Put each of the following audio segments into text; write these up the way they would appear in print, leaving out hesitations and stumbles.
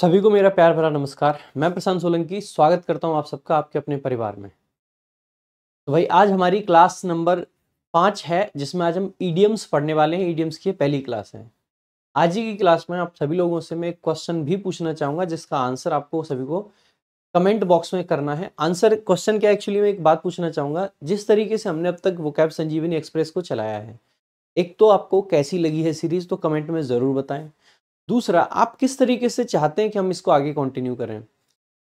सभी को मेरा प्यार भरा नमस्कार। मैं प्रशांत सोलंकी स्वागत करता हूं आप सबका आपके अपने परिवार में। तो भाई आज हमारी क्लास नंबर 5 है जिसमें आज हम ईडियम्स पढ़ने वाले हैं। ईडियम्स की पहली क्लास है। आज ही की क्लास में आप सभी लोगों से मैं एक क्वेश्चन भी पूछना चाहूंगा जिसका आंसर आपको सभी को कमेंट बॉक्स में करना है। आंसर क्वेश्चन क्या, एक्चुअली मैं एक बात पूछना चाहूंगा। जिस तरीके से हमने अब तक वोकैब संजीवनी एक्सप्रेस को चलाया है, एक तो आपको कैसी लगी है सीरीज, तो कमेंट में जरूर बताएं। दूसरा, आप किस तरीके से चाहते हैं कि हम इसको आगे कंटिन्यू करें।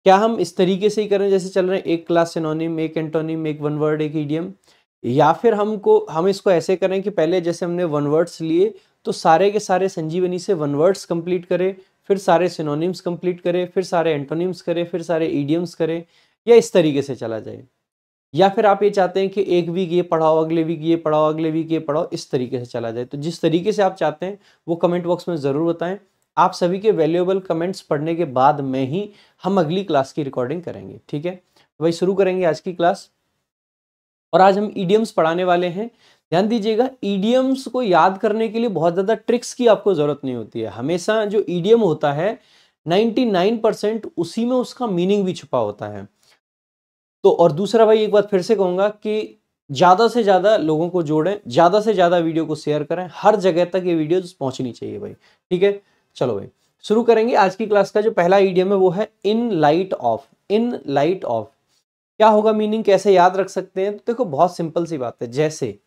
क्या हम इस तरीके से ही करें जैसे चल रहे हैं, एक क्लास सिनोनिम, एक एंटोनिम, एक वन वर्ड, एक इडियम, या फिर हम इसको ऐसे करें कि पहले जैसे हमने वन वर्ड्स लिए तो सारे के सारे संजीवनी से वन वर्ड्स कंप्लीट करें, फिर सारे सिनोनिम्स कंप्लीट करें, फिर सारे एंटोनिम्स करें, फिर सारे इडियम्स करें, या इस तरीके से चला जाए। या फिर आप ये चाहते हैं कि एक वीक ये पढ़ाओ, अगले वीक ये पढ़ाओ, अगले वीक ये पढ़ाओ, इस तरीके से चला जाए। तो जिस तरीके से आप चाहते हैं वो कमेंट बॉक्स में ज़रूर बताएं। आप सभी के वैल्यूएबल कमेंट्स पढ़ने के बाद में ही हम अगली क्लास की रिकॉर्डिंग करेंगे, ठीक है। तो वही शुरू करेंगे आज की क्लास। और आज हम ईडियम्स पढ़ाने वाले हैं। ध्यान दीजिएगा, ईडियम्स को याद करने के लिए बहुत ज़्यादा ट्रिक्स की आपको ज़रूरत नहीं होती है। हमेशा जो ईडियम होता है 99% उसी में उसका मीनिंग भी छुपा होता है। तो और दूसरा भाई एक बात फिर से कहूंगा कि ज़्यादा से ज़्यादा लोगों को जोड़ें, ज़्यादा से ज़्यादा वीडियो को शेयर करें, हर जगह तक ये वीडियो पहुंचनी चाहिए भाई, ठीक है। चलो भाई शुरू करेंगे आज की क्लास का। जो पहला इडियम है वो है in light of. In light of क्या होगा मीनिंग, कैसे याद रख सकते हैं? तो देखो बहुत सिंपल सी बात है। जैसे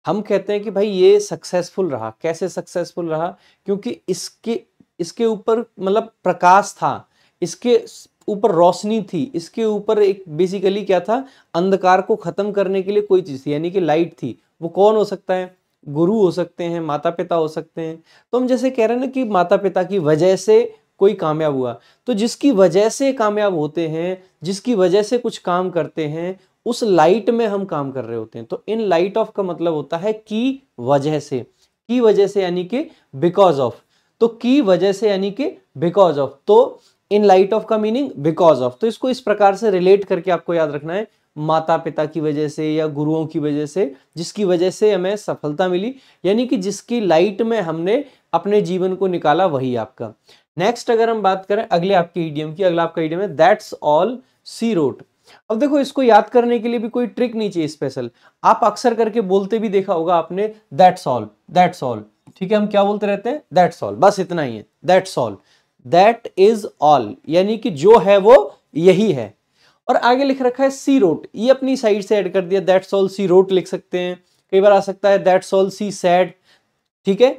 हम कहते हैं कि भाई ये सक्सेसफुल रहा। कैसे सक्सेसफुल रहा? क्योंकि इसके इसके ऊपर मतलब प्रकाश था, इसके ऊपर रोशनी थी, इसके ऊपर एक बेसिकली क्या था, अंधकार को खत्म करने के लिए कोई चीज थी, यानी कि लाइट थी। वो कौन हो सकता है? गुरु हो सकते हैं, माता पिता हो सकते हैं। तो हम जैसे कह रहे हैं ना कि माता पिता की वजह से कोई कामयाब हुआ, तो जिसकी वजह से कामयाब होते हैं, जिसकी वजह से कुछ काम करते हैं, उस लाइट में हम काम कर रहे होते हैं। तो इन लाइट ऑफ का मतलब होता है की वजह से। की वजह से यानी कि बिकॉज ऑफ। तो की वजह से यानी कि बिकॉज ऑफ। तो इन लाइट ऑफ का मीनिंग बिकॉज ऑफ। तो इसको इस प्रकार से रिलेट करके आपको याद रखना है, माता पिता की वजह से या गुरुओं की वजह से, जिसकी वजह से हमें सफलता मिली, यानी कि जिसकी लाइट में हमने अपने जीवन को निकाला, वही आपका। नेक्स्ट अगर हम बात करें अगले आपके इडियम की, अगला आपका इडियम है दैट्स ऑल सी रोट। अब देखो इसको याद करने के लिए भी कोई ट्रिक नहीं चाहिए स्पेशल। आप अक्सर करके बोलते भी देखा होगा आपने, दैट्स ऑल, दैट्स ऑल, ठीक है। हम क्या बोलते रहते हैं? दैट्स ऑल, बस इतना ही है, that's all, that is all, यानी कि जो है वो यही है। और आगे लिख रखा है सी रोट, ये अपनी साइड से ऐड कर दिया, दैट्स ऑल सी रोट लिख सकते हैं। कई बार आ सकता है दैट्स ऑल सी सैड, ठीक है।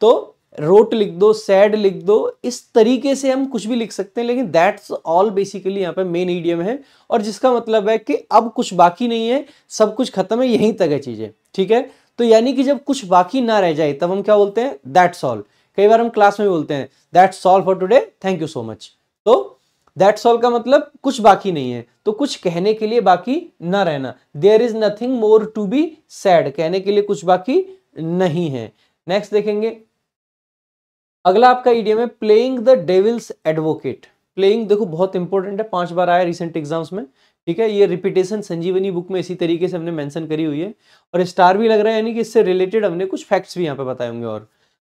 तो रोट लिख दो, सैड लिख दो, इस तरीके से हम कुछ भी लिख सकते हैं। लेकिन दैट्स ऑल बेसिकली यहाँ पे मेन इडियम है, और जिसका मतलब है कि अब कुछ बाकी नहीं है, सब कुछ खत्म है, यहीं तक है चीजें, ठीक है। तो यानी कि जब कुछ बाकी ना रह जाए तब हम क्या बोलते हैं? That's all. कई बार हम क्लास में बोलते हैं that's all for today, thank you so much. तो दैट्स ऑल का मतलब कुछ बाकी नहीं है, तो कुछ कहने के लिए बाकी ना रहना। There is nothing more to be said, कहने के लिए कुछ बाकी नहीं है। नेक्स्ट देखेंगे, अगला आपका इडियम है playing the devil's advocate. Playing देखो बहुत इंपॉर्टेंट है, 5 बार आया रिसेंट एग्जाम्स में, ठीक है। ये रिपीटेशन संजीवनी बुक में इसी तरीके से हमने मेंशन करी हुई है, और स्टार भी लग रहा है, यानी कि इससे रिलेटेड हमने कुछ फैक्ट्स भी यहाँ पे बताए होंगे। और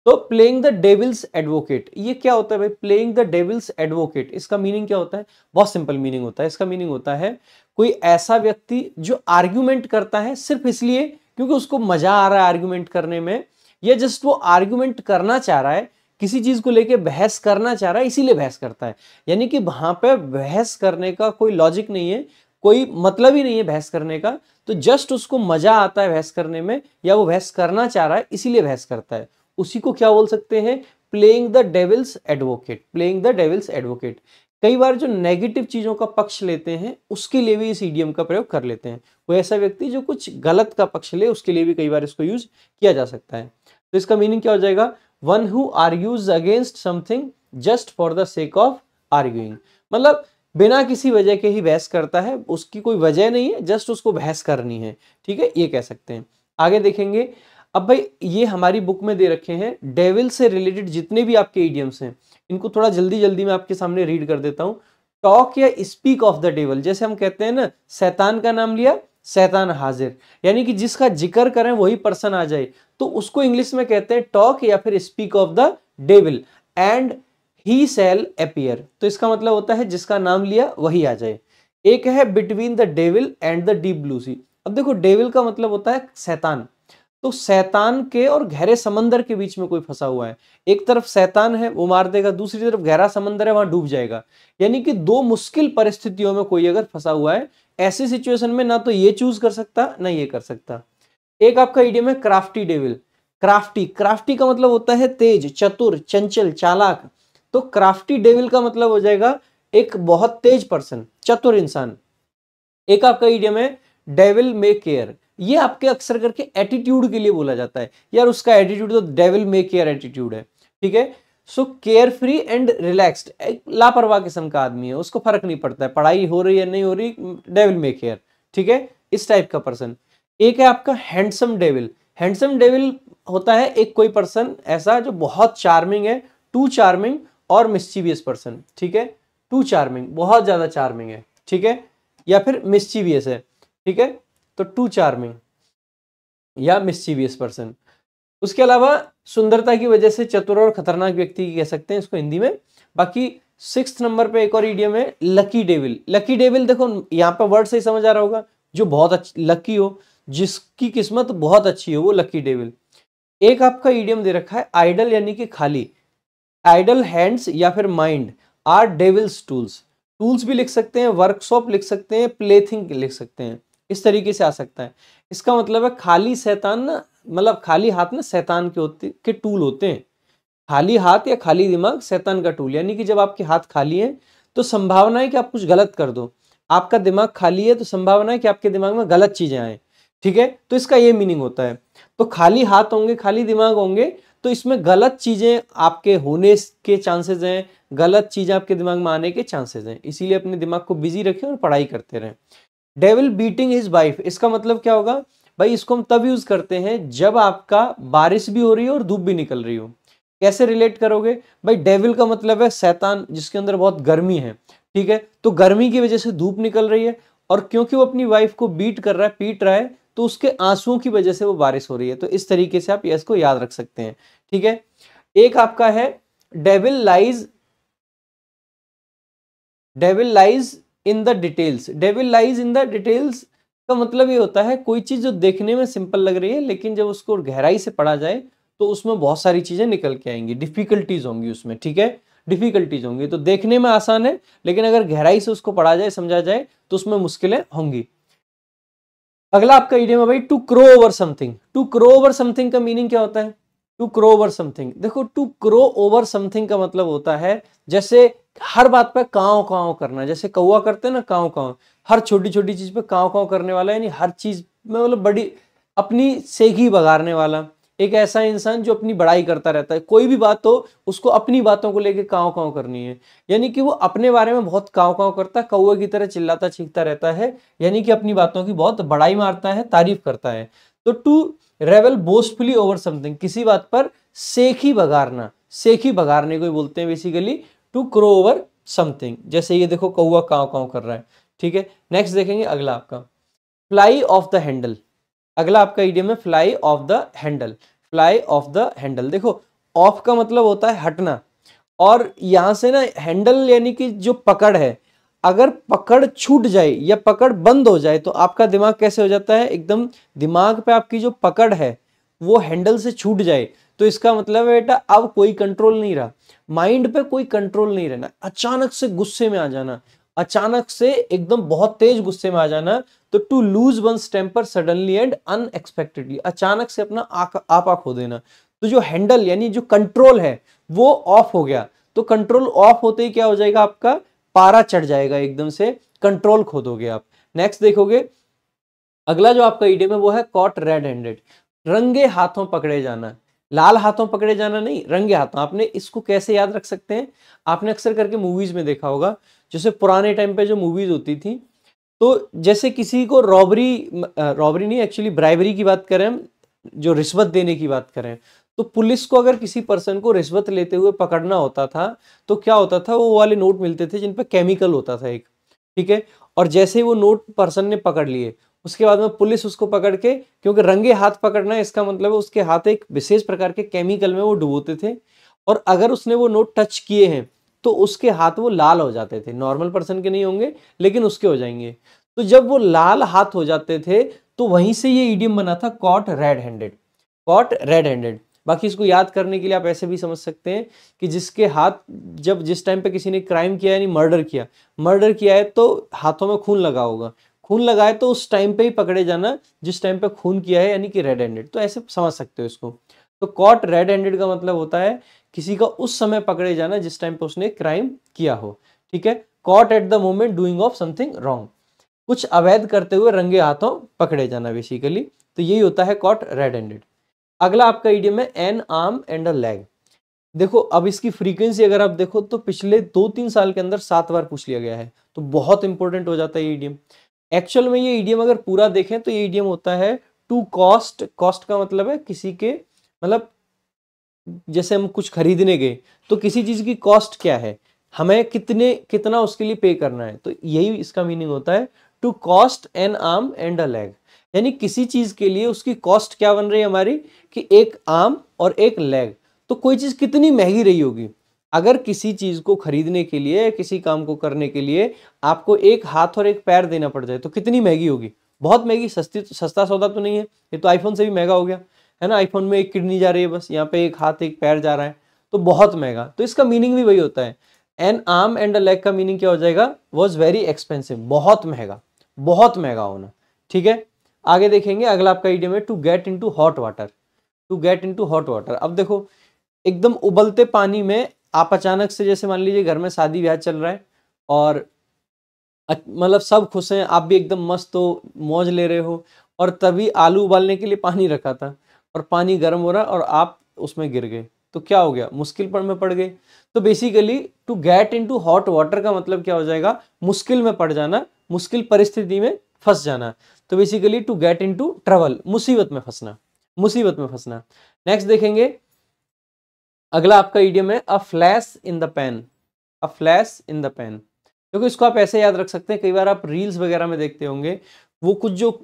तो प्लेइंग द डेविल्स एडवोकेट, ये क्या होता है भाई? प्लेइंग द डेविल्स एडवोकेट, इसका मीनिंग क्या होता है? बहुत सिंपल मीनिंग होता है। इसका मीनिंग होता है कोई ऐसा व्यक्ति जो आर्ग्यूमेंट करता है सिर्फ इसलिए क्योंकि उसको मजा आ रहा है आर्ग्यूमेंट करने में, या जस्ट वो आर्ग्यूमेंट करना चाह रहा है, किसी चीज को लेके बहस करना चाह रहा है, इसीलिए बहस करता है। यानी कि वहां पे बहस करने का कोई लॉजिक नहीं है, कोई मतलब ही नहीं है बहस करने का। तो जस्ट उसको मजा आता है बहस करने में, या वो बहस करना चाह रहा है इसीलिए बहस करता है। उसी को क्या बोल सकते हैं? Playing the devil's advocate. Playing the devil's advocate. कई बार जो नेगेटिव चीजों का पक्ष लेते हैं उसके लिए भी इस इडियम का प्रयोग कर लेते हैं। कोई ऐसा व्यक्ति जो कुछ गलत का पक्ष ले, उसके लिए भी कई बार इसको यूज किया जा सकता है। तो इसका मीनिंग क्या हो जाएगा? One who argues against something just for the sake of arguing, मतलब बिना किसी वजह के ही बहस करता है, उसकी कोई वजह नहीं है, जस्ट उसको बहस करनी है, ठीक है, ये कह सकते हैं। आगे देखेंगे, अब भाई ये हमारी बुक में दे रखे हैं डेविल से रिलेटेड जितने भी आपके इडियम्स हैं, इनको थोड़ा जल्दी जल्दी मैं आपके सामने रीड कर देता हूं। टॉक या स्पीक ऑफ द डेविल, जैसे हम कहते हैं ना, शैतान का नाम लिया, शैतान हाजिर, यानी कि जिसका जिक्र करें वही पर्सन आ जाए, तो उसको इंग्लिश में कहते हैं टॉक या फिर speak of the devil. And he shall appear, तो इसका मतलब होता है जिसका नाम लिया वही आ जाए। एक है between the devil and the deep blue sea. अब देखो डेविल का मतलब होता है शैतान, तो शैतान के और गहरे समंदर के बीच में कोई फंसा हुआ है। एक तरफ शैतान है वो मार देगा, दूसरी तरफ गहरा समंदर है वहां डूब जाएगा। यानी कि दो मुश्किल परिस्थितियों में कोई अगर फंसा हुआ है, ऐसी सिचुएशन में ना तो ये चूज कर सकता ना ये कर सकता। एक आपका इडियम है क्राफ्टी डेविल। क्राफ्टी, क्राफ्टी का मतलब होता है तेज, चतुर, चंचल, चालाक। तो क्राफ्टी डेविल का मतलब हो जाएगा एक बहुत तेज पर्सन, चतुर इंसान। एक आपका इडियम है डेविल मे केयर। ये आपके अक्सर करके एटीट्यूड के लिए बोला जाता है, यार उसका एटीट्यूड तो डेविल मे केयर एटीट्यूड है, ठीक है। So care free and relaxed, लापरवाह किस्म का आदमी है, उसको फर्क नहीं पड़ता है पढ़ाई हो रही है नहीं हो रही, डेविल मे केयर, ठीक है, इस टाइप का पर्सन। एक है आपका हैंडसम डेविल। हैंडसम डेविल होता है एक कोई पर्सन ऐसा जो बहुत चार्मिंग है, टू चार्मिंग और मिस्चीवियस पर्सन, ठीक है। टू चार्मिंग, बहुत ज्यादा चार्मिंग है, ठीक है, या फिर मिस्चीवियस है, ठीक है। तो टू चार्मिंग या मिस्चीवियस पर्सन। उसके अलावा सुंदरता की वजह से चतुर और खतरनाक व्यक्ति कह सकते हैं इसको हिंदी में। बाकी 6th नंबर पे एक और इडियम है लकी डेविल। लकी डेविल देखो यहाँ पे वर्ड से ही समझ आ रहा होगा, जो बहुत लकी हो, जिसकी किस्मत बहुत अच्छी हो, वो लकी डेविल। एक आपका इडियम दे रखा है आइडल यानी कि खाली। आइडल हैंड्स या फिर mind are devil's tools. Tools भी लिख सकते हैं, वर्कशॉप लिख सकते हैं, प्लेथिंग लिख सकते हैं, इस तरीके से आ सकता है। इसका मतलब है खाली शैतान ना, मतलब खाली हाथ ना शैतान के टूल होते हैं। खाली हाथ या खाली दिमाग शैतान का टूल, यानी कि जब आपके हाथ खाली हैं तो संभावना है कि आप कुछ गलत कर दो। आपका दिमाग खाली है तो संभावना है कि आपके दिमाग में गलत चीजें आए, ठीक है। तो इसका ये मीनिंग होता है। तो खाली हाथ होंगे, खाली दिमाग होंगे, तो इसमें गलत चीजें आपके होने के चांसेस हैं, गलत चीजें आपके दिमाग में आने के चांसेस हैं। इसीलिए अपने दिमाग को बिजी रखें और पढ़ाई करते रहें। डेविल बीटिंग हिज वाइफ, इसका मतलब क्या होगा भाई, इसको हम तब यूज करते हैं जब आपका बारिश भी हो रही हो और धूप भी निकल रही हो। कैसे रिलेट करोगे भाई, डेविल का मतलब है शैतान जिसके अंदर बहुत गर्मी है, ठीक है। तो गर्मी की वजह से धूप निकल रही है, और क्योंकि वो अपनी वाइफ को बीट कर रहा है, पीट रहा है, तो उसके आंसुओं की वजह से वो बारिश हो रही है। तो इस तरीके से आप इसको याद रख सकते हैं, ठीक है। एक आपका है devil lies in the details. Devil lies in the details का मतलब ये होता है कोई चीज जो देखने में सिंपल लग रही है, लेकिन जब उसको गहराई से पढ़ा जाए तो उसमें बहुत सारी चीजें निकल के आएंगी, डिफिकल्टीज होंगी उसमें, ठीक है, डिफिकल्टीज होंगी। तो देखने में आसान है, लेकिन अगर गहराई से उसको पढ़ा जाए, समझा जाए, तो उसमें मुश्किलें होंगी। अगला आपका इडियम है भाई to crow over something. To crow over something का मीनिंग क्या होता है? टू क्रो ओवर समथिंग, देखो टू क्रो ओवर समथिंग का मतलब होता है जैसे हर बात पे काव काव करना, जैसे कौवा करते हैं ना काव काव, हर छोटी छोटी चीज पे काव काव करने वाला, यानी हर चीज में मतलब बड़ी अपनी सेगी बगाड़ने वाला। एक ऐसा इंसान जो अपनी बड़ाई करता रहता है, कोई भी बात हो उसको अपनी बातों को लेके काव काव करनी है, यानी कि वो अपने बारे में बहुत काव काव करता है, कौवे की तरह चिल्लाता चीखता रहता है, यानी कि अपनी बातों की बहुत बड़ाई मारता है, तारीफ करता है। तो टू रेवल बोस्टफुली ओवर समथिंग, किसी बात पर सेखी बगाड़ना, सेखी बगाड़ने को बोलते हैं basically to crow over something. जैसे ये देखो कौवा काव काव कर रहा है, ठीक है। नेक्स्ट देखेंगे अगला आपका फ्लाई ऑफ द हैंडल। अगला आपका इडियम है fly of the handle. Fly of the handle, देखो ऑफ का मतलब होता है हटना, और यहां से ना हैंडल यानी कि जो पकड़ है, अगर पकड़ छूट जाए या पकड़ बंद हो जाए तो आपका दिमाग कैसे हो जाता है, एकदम दिमाग पे आपकी जो पकड़ है वो हैंडल से छूट जाए तो इसका मतलब है बेटा अब कोई कंट्रोल नहीं रहा, माइंड पे कोई कंट्रोल नहीं रहना, अचानक से गुस्से में आ जाना, अचानक से एकदम बहुत तेज गुस्से में आ जाना। तो to lose one's temper suddenly and unexpectedly, अचानक से अपना आपा खो देना। तो जो हैंडल यानी जो कंट्रोल है वो ऑफ हो गया, तो कंट्रोल ऑफ होते ही क्या हो जाएगा, आपका पारा चढ़ जाएगा, एकदम से कंट्रोल खो दोगे आप। नेक्स्ट देखोगे अगला जो आपका इडियम है वो है कॉट रेड हैंडेड, रंगे हाथों पकड़े जाना। लाल हाथों पकड़े जाना नहीं, रंगे हाथों। आपने इसको कैसे याद रख सकते हैं, आपने अक्सर करके मूवीज में देखा होगा, जैसे पुराने टाइम पे जो मूवीज होती थी, तो जैसे किसी को रॉबरी नहीं, एक्चुअली ब्राइबरी की बात करें हम, जो रिश्वत देने की बात करें, तो पुलिस को अगर किसी पर्सन को रिश्वत लेते हुए पकड़ना होता था तो क्या होता था, वो वाले नोट मिलते थे जिन पे केमिकल होता था एक, ठीक है। और जैसे ही वो नोट पर्सन ने पकड़ लिए, उसके बाद में पुलिस उसको पकड़ के, क्योंकि रंगे हाथ पकड़ना है इसका मतलब है उसके हाथ एक विशेष प्रकार के केमिकल में वो डुबोते थे, और अगर उसने वो नोट टच किए हैं तो उसके हाथ वो लाल हो जाते थे। नॉर्मल पर्सन के नहीं होंगे लेकिन उसके हो जाएंगे। तो जब वो लाल हाथ हो जाते थे तो वहीं से ये इडियम बना था cot red handed. Cot red handed. बाकी इसको याद करने के लिए आप ऐसे भी समझ सकते हैं कि जिसके हाथ, जब जिस टाइम पे किसी ने क्राइम किया यानी मर्डर किया है तो हाथों में खून लगा होगा, खून लगाए तो उस टाइम पे ही पकड़े जाना जिस टाइम पे खून किया है, यानी कि रेड हैंडेड। तो ऐसे समझ सकते हो इसको। तो कॉट रेड हैंडेड का मतलब होता है किसी का उस समय पकड़े जाना जिस टाइम पे उसने क्राइम किया हो। ठीक है, caught at the moment doing of something wrong, कुछ अवैध करते हुए रंगे हाथों पकड़े जाना बेसिकली। तो यही होता है कॉट रेड हैंडेड। अगला आपका इडियम है N arm and a leg. देखो अब इसकी फ्रीक्वेंसी अगर आप देखो तो पिछले 2-3 साल के अंदर 7 बार पूछ लिया गया है, तो बहुत इंपॉर्टेंट हो जाता है ये इडियम। एक्चुअल में ये इडियम अगर पूरा देखें तो ये इडियम होता है टू कॉस्ट। कॉस्ट का मतलब है किसी के, मतलब जैसे हम कुछ खरीदने गए तो किसी चीज की कॉस्ट क्या है, हमें कितना उसके लिए पे करना है, तो यही इसका मीनिंग होता है to cost an arm and a leg. यानी किसी चीज के लिए उसकी कॉस्ट क्या बन रही है हमारी, कि एक आर्म और एक लेग। तो कोई चीज कितनी महंगी रही होगी, अगर किसी चीज को खरीदने के लिए, किसी काम को करने के लिए आपको एक हाथ और एक पैर देना पड़ जाए तो कितनी महंगी होगी, बहुत महंगी। सस्ता सौदा तो नहीं है, ये तो आईफोन से भी महंगा हो गया है ना। आईफोन में एक किडनी जा रही है बस, यहाँ पे एक हाथ एक पैर जा रहा है, तो बहुत महंगा। तो इसका मीनिंग भी वही होता है, N arm and a leg का मीनिंग क्या हो जाएगा, वॉज वेरी एक्सपेंसिव, बहुत महंगा होना। ठीक है, आगे देखेंगे। अगला आपका इडियम है to get into hot water. To get into hot water, अब देखो एकदम उबलते पानी में आप अचानक से, जैसे मान लीजिए घर में शादी ब्याह चल रहा है और मतलब सब खुश हैं, आप भी एकदम मस्त हो, मौज ले रहे हो, और तभी आलू उबालने के लिए पानी रखा था और पानी गर्म हो रहा और आप उसमें गिर गए, तो क्या हो गया, मुश्किल में पड़ गए। तो basically to get into hot water का मतलब क्या हो जाएगा, मुश्किल में पड़ जाना, मुश्किल परिस्थिति में फंस जाना। तो basically to get into trouble, मुसीबत में फंसना। नेक्स्ट देखेंगे। अगला आपका इडियम है a flash in the pan. A flash in the pan, देखो इसको आप ऐसे याद रख सकते हैं, कई बार आप रील्स वगैरह में देखते होंगे, वो कुछ जो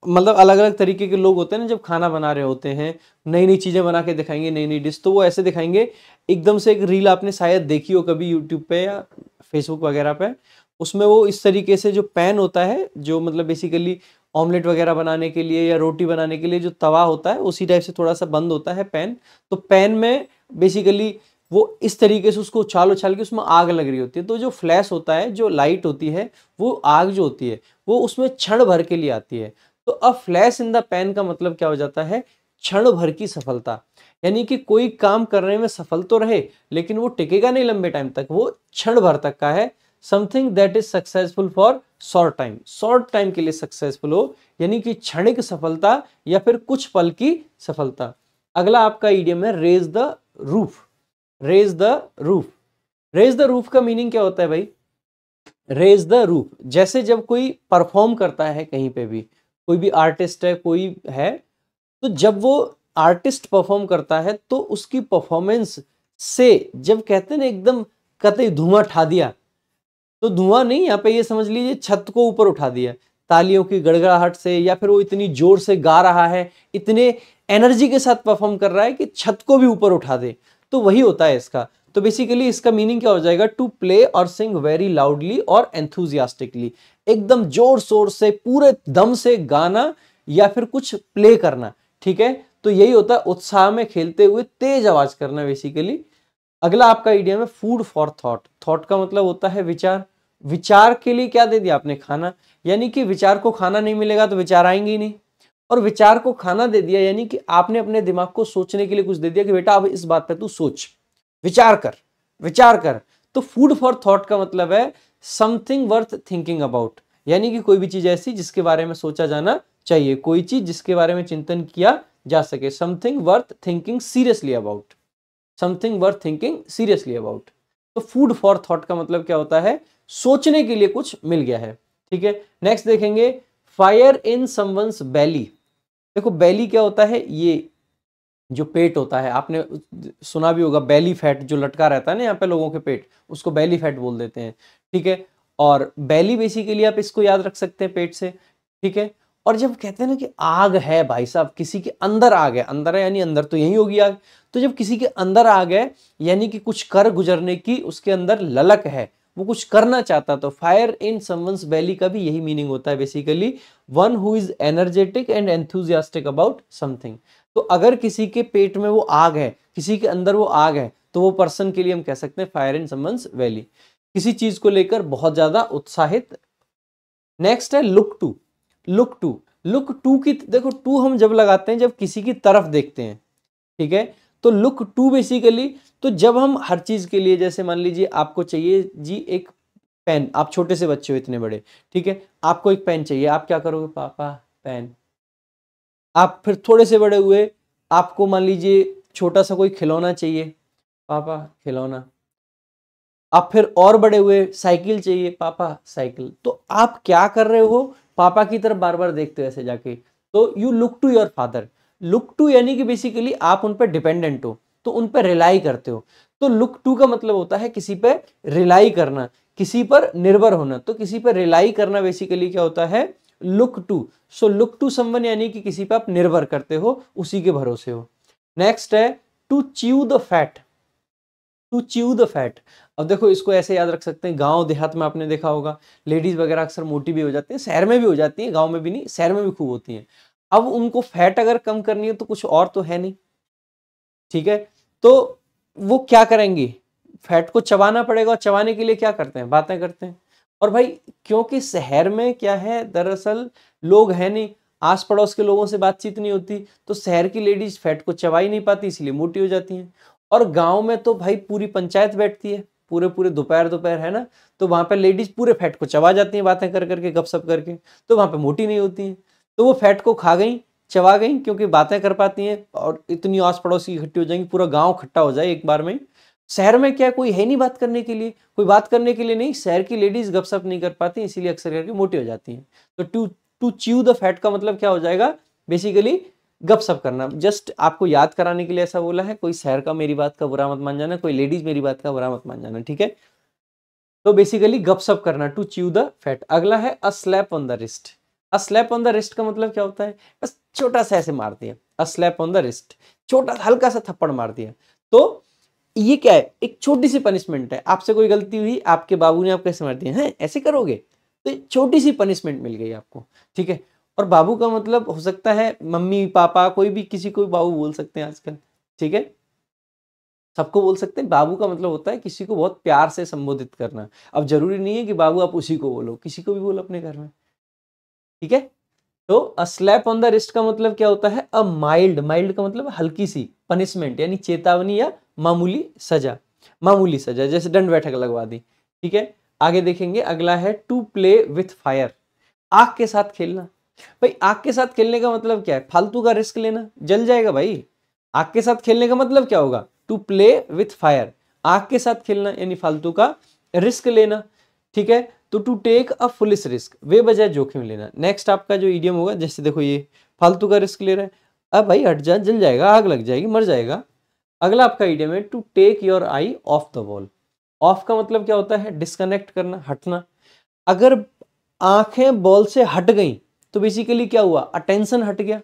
मतलब अलग अलग तरीके के लोग होते हैं ना, जब खाना बना रहे होते हैं, नई नई चीजें बना के दिखाएंगे, नई नई डिश, तो वो ऐसे दिखाएंगे। एकदम से एक रील आपने शायद देखी हो कभी यूट्यूब पे या फेसबुक वगैरह पे, उसमें वो इस तरीके से जो पैन होता है, जो मतलब बेसिकली ऑमलेट वगैरह बनाने के लिए या रोटी बनाने के लिए जो तवा होता है, उसी टाइप से थोड़ा सा बंद होता है पैन। तो पैन में बेसिकली वो इस तरीके से उसको उछाल के उसमें आग लग रही होती है। तो जो फ्लैश होता है, जो लाइट होती है, वो आग जो होती है वो उसमें क्षण भर के लिए आती है। तो अ फ्लैश इन द पैन का मतलब क्या हो जाता है, क्षण भर की सफलता। यानी कि कोई काम करने में सफल तो रहे लेकिन वो टिकेगा नहीं लंबे टाइम तक, वो क्षण भर तक का है। Something that is successful for short time के लिए सक्सेसफुल हो, यानी कि क्षणिक सफलता या फिर कुछ पल की सफलता। अगला आपका इडियम है raise the roof. Raise the roof. Raise the roof का मीनिंग क्या होता है भाई, रेज द रूफ, जैसे जब कोई परफॉर्म करता है कहीं पे भी, कोई भी आर्टिस्ट है, कोई है, तो जब वो आर्टिस्ट परफॉर्म करता है तो उसकी परफॉर्मेंस से, जब कहते हैं ना एकदम कतई धुआं उठा दिया, तो धुआं नहीं, यहाँ पे ये समझ लीजिए छत को ऊपर उठा दिया तालियों की गड़गड़ाहट से, या फिर वो इतनी जोर से गा रहा है, इतने एनर्जी के साथ परफॉर्म कर रहा है कि छत को भी ऊपर उठा दे, तो वही होता है इसका। तो बेसिकली इसका मीनिंग क्या हो जाएगा, टू प्ले और सिंग वेरी लाउडली और एंथुजियास्टिकली, एकदम जोर शोर से पूरे दम से गाना या फिर कुछ प्ले करना। ठीक है, तो यही होता है उत्साह में खेलते हुए तेज आवाज करना बेसिकली। अगला आपका इडियम है फूड फॉर थॉट। थॉट का मतलब होता है विचार। विचार के लिए क्या दे दिया आपने, खाना, यानी कि विचार को खाना नहीं मिलेगा तो विचार आएंगे ही नहीं, और विचार को खाना दे दिया यानी कि आपने अपने दिमाग को सोचने के लिए कुछ दे दिया कि बेटा अब इस बात पे तू सोच, विचार कर। तो फूड फॉर थॉट का मतलब है समथिंग वर्थ थिंकिंग अबाउट, यानी कि कोई भी चीज ऐसी जिसके बारे में सोचा जाना चाहिए, कोई चीज जिसके बारे में चिंतन किया जा सके। Something worth thinking seriously about, something worth thinking seriously about. तो फूड फॉर थॉट का मतलब क्या होता है, सोचने के लिए कुछ मिल गया है। ठीक है, नेक्स्ट देखेंगे फायर इन समवंस बेली। देखो बेली क्या होता है, ये जो पेट होता है, आपने सुना भी होगा बेली फैट जो लटका रहता है ना यहाँ पे लोगों के पेट, उसको बेली फैट बोल देते हैं। ठीक है, और बेली बेसिकली आप इसको याद रख सकते हैं पेट से। ठीक है, और जब कहते हैं ना कि आग है भाई साहब, किसी के अंदर आग है, अंदर है यानी अंदर तो यही होगी आग, तो जब किसी के अंदर आग है यानी कि कुछ कर गुजरने की उसके अंदर ललक है, वो कुछ करना चाहता। तो फायर इन समवंस बेली का भी यही मीनिंग होता है basically, one who is energetic and enthusiastic about something. तो अगर किसी के पेट में वो आग है, किसी के अंदर वो आग है, तो वो पर्सन के लिए हम कह सकते हैं फायर इन समवंस बेली, किसी चीज को लेकर बहुत ज्यादा उत्साहित। नेक्स्ट है look to. Look to, look to की देखो, टू हम जब लगाते हैं जब किसी की तरफ देखते हैं, ठीक है। तो लुक टू बेसिकली, तो जब हम हर चीज के लिए, जैसे मान लीजिए आपको चाहिए जी एक पेन, आप छोटे से बच्चे हो इतने बड़े, ठीक है, आपको एक पेन चाहिए, आप क्या करोगे, पापा पेन। आप फिर थोड़े से बड़े हुए, आपको मान लीजिए छोटा सा कोई खिलौना चाहिए, पापा खिलौना। आप फिर और बड़े हुए, साइकिल चाहिए, पापा साइकिल। तो आप क्या कर रहे हो, पापा की तरफ बार बार देखते हो ऐसे जाके, तो you look to your father. Look to यानी कि बेसिकली आप उन पर डिपेंडेंट हो, तो उन पर रिलाई करते हो। तो लुक टू का मतलब होता है किसी पर रिलाई करना, किसी पर निर्भर होना। तो किसी पर रिलाई करना बेसिकली क्या होता है, look to. So look to someone यानी कि किसी पर आप निर्भर करते हो, उसी के भरोसे हो। नेक्स्ट है to chew the fat. To chew the fat, अब देखो इसको ऐसे याद रख सकते हैं, गांव देहात में आपने देखा होगा लेडीज वगैरह अक्सर मोटी भी हो जाती हैं, शहर में भी हो जाती हैं, गांव में भी नहीं, शहर में भी खूब होती हैं। अब उनको फैट अगर कम करनी है तो कुछ और तो है नहीं, ठीक है, तो वो क्या करेंगी, फैट को चबाना पड़ेगा, और चबाने के लिए क्या करते हैं, बातें करते हैं। और भाई क्योंकि शहर में क्या है, दरअसल लोग हैं नहीं, आस पड़ोस के लोगों से बातचीत नहीं होती, तो शहर की लेडीज फैट को चबा ही नहीं पाती, इसलिए मोटी हो जाती हैं। और गांव में तो भाई पूरी पंचायत बैठती है, पूरे पूरे दोपहर दोपहर है ना, तो वहां पर लेडीज पूरे फैट को चबा जाती हैं, बातें कर करके, गपशप करके, तो वहां पे मोटी नहीं होती हैं। तो वो फैट को खा गई, चबा गई, क्योंकि बातें कर पाती हैं, और इतनी आस पड़ोस की इकट्ठी हो जाएंगी, पूरा गांव इकट्ठा हो जाए एक बार में। शहर में क्या, कोई है नहीं बात करने के लिए, कोई बात करने के लिए नहीं, शहर की लेडीज गपशप नहीं कर पाती, इसीलिए अक्सर करके मोटी हो जाती हैं। तो to to chew the fat का मतलब क्या हो जाएगा, बेसिकली गपशप करना। जस्ट आपको याद कराने के लिए ऐसा बोला है, कोई शहर का मेरी बात का बुरा मत मान जाना, कोई लेडीज मेरी बात का बुरा मत मान जाना, ठीक है। तो बेसिकली गपशप करना, टू च्यू द फैट। अगला है a slap on the wrist. A slap on the wrist का मतलब क्या होता है, बस छोटा सा ऐसे मार दिया, a slap on the wrist, छोटा हल्का सा थप्पड़ मार दिया। तो ये क्या है, एक छोटी सी पनिशमेंट है, आपसे कोई गलती हुई, आपके बाबू ने आपको कैसे मार दिया है, ऐसे करोगे, तो छोटी सी पनिशमेंट मिल गई आपको, ठीक है। और बाबू का मतलब हो सकता है मम्मी पापा, कोई भी किसी को बाबू बोल सकते हैं आजकल, ठीक है, सबको बोल सकते हैं। बाबू का मतलब होता है किसी को बहुत प्यार से संबोधित करना। अब जरूरी नहीं है कि बाबू आप उसी को बोलो, किसी को भी बोलो अपने घर में, ठीक है। तो a slap on the wrist का मतलब क्या होता है, अ माइल्ड, माइल्ड का मतलब हल्की सी पनिशमेंट, यानी चेतावनी या मामूली सजा, मामूली सजा, जैसे दंड बैठक लगवा दी, ठीक है। आगे देखेंगे, अगला है टू प्ले विथ फायर। आग के साथ खेलना। भाई आग के साथ खेलने का मतलब क्या है, फालतू का रिस्क लेना, जल जाएगा भाई। आग के साथ खेलने का मतलब क्या होगा, टू प्ले विथ फायर, आग के साथ खेलना यानी फालतू का रिस्क लेना, ठीक है। तो to take a foolish risk, वे बजाय जोखिम लेना। नेक्स्ट आपका जो इडियम होगा, जैसे देखो ये फालतू का रिस्क ले रहा है, अब भाई हट जा, जल जाएगा, आग लग जाएगी, मर जाएगा। अगला आपका इडियम है to take your eye off the ball. Off का मतलब क्या होता है, डिस्कनेक्ट करना, हटना। अगर आंखें बॉल से हट गई तो बेसिकली क्या हुआ, अटेंशन हट गया,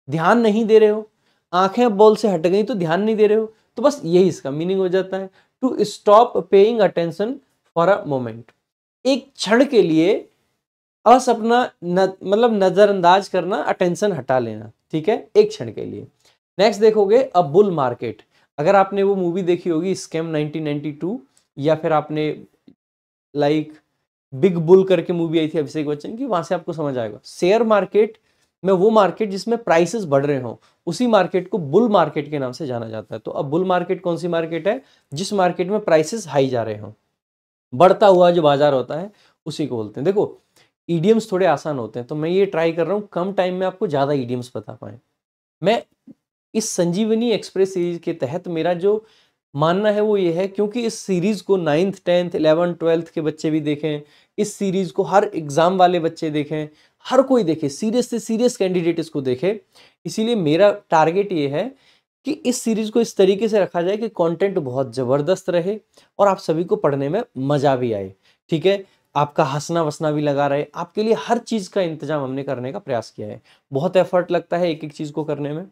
ध्यान नहीं दे रहे हो। आंखें बॉल से हट गई तो ध्यान नहीं दे रहे हो, तो बस यही इसका मीनिंग हो जाता है, to stop paying attention for a moment. एक क्षण के लिए बस अपना मतलब नजरअंदाज करना, अटेंशन हटा लेना, ठीक है, एक क्षण के लिए। नेक्स्ट देखोगे अ बुल मार्केट। अगर आपने वो मूवी देखी होगी स्कैम 1992, या फिर आपने लाइक बिग बुल करके मूवी आई थी अभिषेक बच्चन की, वहां से आपको समझ आएगा। शेयर मार्केट में वो मार्केट जिसमें प्राइसेस बढ़ रहे हो, उसी मार्केट को बुल मार्केट के नाम से जाना जाता है। तो अब बुल मार्केट कौन सी मार्केट है, जिस मार्केट में प्राइसेस हाई जा रहे हो, बढ़ता हुआ जो बाजार होता है उसी को बोलते हैं। देखो ईडियम्स थोड़े आसान होते हैं, तो मैं ये ट्राई कर रहा हूँ कम टाइम में आपको ज्यादा ईडियम्स बता पाए। मैं इस संजीवनी एक्सप्रेस सीरीज के तहत मेरा जो मानना है वो ये है, क्योंकि इस सीरीज को 9th 10th 11th 12th के बच्चे भी देखें, इस सीरीज को हर एग्जाम वाले बच्चे देखें, हर कोई देखे, सीरियस से सीरियस कैंडिडेट इसको देखे। इसीलिए मेरा टारगेट ये है कि इस सीरीज को इस तरीके से रखा जाए कि कंटेंट बहुत जबरदस्त रहे और आप सभी को पढ़ने में मजा भी आए, ठीक है। आपका हंसना वसना भी लगा रहे, आपके लिए हर चीज़ का इंतजाम हमने करने का प्रयास किया है। बहुत एफर्ट लगता है एक एक चीज़ को करने में।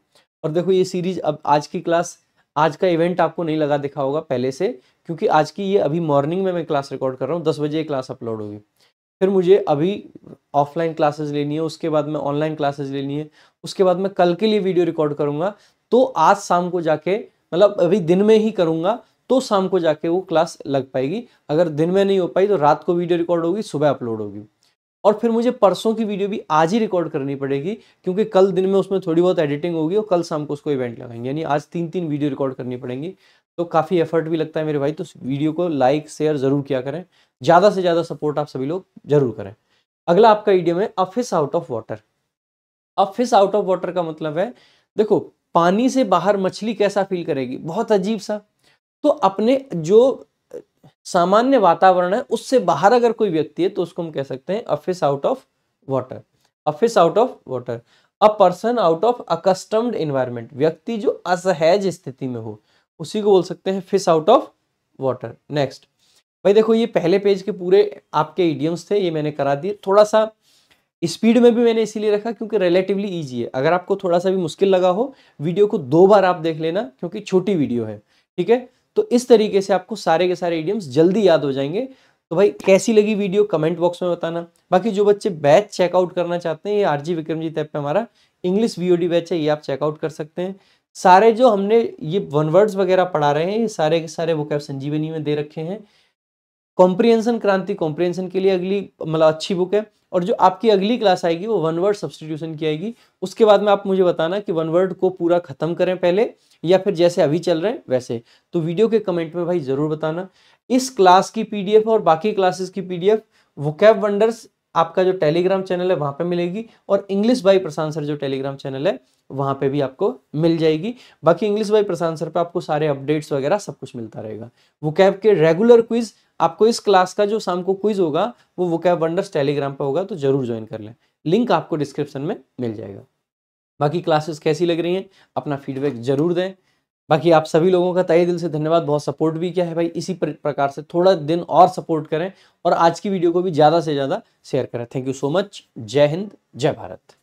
और देखो ये सीरीज, अब आज की क्लास, आज का इवेंट आपको नहीं लगा दिखा होगा पहले से, क्योंकि आज की ये अभी मॉर्निंग में मैं क्लास रिकॉर्ड कर रहा हूँ, 10 बजे क्लास अपलोड होगी। फिर मुझे अभी ऑफलाइन क्लासेस लेनी है, उसके बाद में ऑनलाइन क्लासेस लेनी है, उसके बाद मैं कल के लिए वीडियो रिकॉर्ड करूंगा, तो आज शाम को जाके, मतलब अभी दिन में ही करूंगा तो शाम को जाके वो क्लास लग पाएगी। अगर दिन में नहीं हो पाई तो रात को वीडियो रिकॉर्ड होगी, सुबह अपलोड होगी। और फिर मुझे परसों की वीडियो भी आज ही रिकॉर्ड करनी पड़ेगी, क्योंकि कल दिन में उसमें थोड़ी बहुत एडिटिंग होगी और कल शाम को उसको इवेंट लगाएंगे, यानी आज 3 वीडियो रिकॉर्ड करनी पड़ेंगी। तो काफ़ी एफर्ट भी लगता है मेरे भाई, तो वीडियो को लाइक शेयर जरूर किया करें, ज़्यादा से ज़्यादा सपोर्ट आप सभी लोग जरूर करें। अगला आपका इडियम है a fish out of water. A fish out of water का मतलब है, देखो पानी से बाहर मछली कैसा फील करेगी, बहुत अजीब सा। तो अपने जो सामान्य वातावरण है उससे बाहर अगर कोई व्यक्ति है तो उसको हम कह सकते हैं a fish out of water. A fish out of water, a person out of accustomed environment, व्यक्ति जो असहज स्थिति में हो उसी को बोल सकते हैं fish out of water. Next भाई देखो, ये पहले पेज के पूरे आपके इडियम्स थे, ये मैंने करा दिए। थोड़ा सा स्पीड में भी मैंने इसीलिए रखा क्योंकि रिलेटिवली इजी है। अगर आपको थोड़ा सा भी मुश्किल लगा हो, वीडियो को 2 बार आप देख लेना, क्योंकि छोटी वीडियो है, ठीक है। तो इस तरीके से आपको सारे के सारे इडियम्स जल्दी याद हो जाएंगे। तो भाई कैसी लगी वीडियो कमेंट बॉक्स में बताना। बाकी जो बच्चे बैच चेकआउट करना चाहते हैं, ये आरजी विक्रमजीत ऐप पे हमारा इंग्लिश वीओडी बैच है, ये आप चेकआउट कर सकते हैं। सारे जो हमने ये वन वर्ड्स वगैरह पढ़ा रहे हैं, ये सारे के सारे वोकैब संजीवनी में दे रखे हैं। कॉम्प्रिहेंशन क्रांति, कॉम्प्रिहेंशन के लिए अगली मतलब अच्छी बुक है। और जो आपकी अगली क्लास आएगी वो वन वर्ड सब्स्टिट्यूशन की आएगी। उसके बाद में आप मुझे बताना कि वन वर्ड को पूरा खत्म करें पहले, या फिर जैसे अभी चल रहे हैं वैसे। तो वीडियो के कमेंट में भाई जरूर बताना। इस क्लास की पीडीएफ और बाकी क्लासेस की पीडीएफ वोकैब वंडर्स आपका जो टेलीग्राम चैनल है वहां पे मिलेगी, और इंग्लिश बाय प्रशांत सर जो टेलीग्राम चैनल है वहां पे भी आपको मिल जाएगी। बाकी इंग्लिश बाय प्रशांत सर पे आपको सारे अपडेट्स वगैरह सब कुछ मिलता रहेगा। वोकैब के रेगुलर क्विज, आपको इस क्लास का जो शाम को क्विज होगा वो वोकैब वंडर्स टेलीग्राम पे होगा, तो जरूर ज्वाइन कर लें, लिंक आपको डिस्क्रिप्शन में मिल जाएगा। बाकी क्लासेस कैसी लग रही हैं अपना फीडबैक जरूर दें। बाकी आप सभी लोगों का तहे दिल से धन्यवाद, बहुत सपोर्ट भी किया है भाई। इसी प्रकार से थोड़ा दिन और सपोर्ट करें और आज की वीडियो को भी ज़्यादा से ज़्यादा शेयर करें। Thank you so much. जय हिंद, जय भारत।